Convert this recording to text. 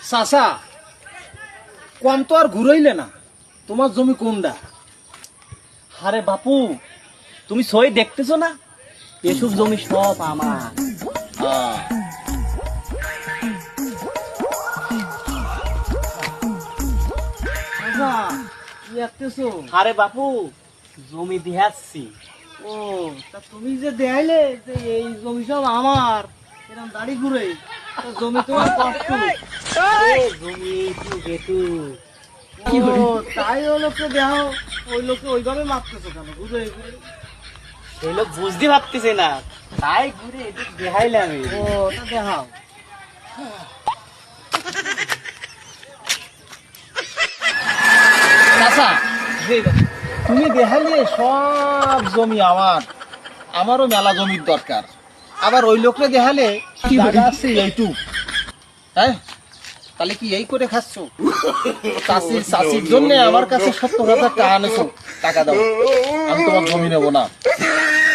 চাচা কম তো আর ঘুরাইলে না, তোমার জমি কোনটা? আরে বাপু, তুমি সই দেখতেছো না, এসব জমি সব আমার। আরে বাপু, জমি দিহাচ্ছি। ও তা তুমি যে দেখাইলে যে এই জমি সব আমার, এরকম দাড়ি ঘুরে জমি তোমার কষ্ট। জমি একটু বেটু। তাই ওই লোককে দেখাও, ওই লোককে ওইভাবে মারতেছো কেন ঘুরে ঘুরে? সেই লোক বুঝতে পারতেছে না, তাই ঘুরে একটু দেখাইলাম। ও তা দেখাও। চাচা তুমি দেখালে সব জমি আমার, আমারও মেলা জমির দরকার। আবার ওই লোককে দেখালে জায়গা আছে এইটুক, হ্যাঁ তাহলে কি এই করে খাচ্ছ? চাষির জন্য আমার কাছে 70,000 টাকা আনেছো, টাকা দাও, আমি তোমার জমি নেবো না।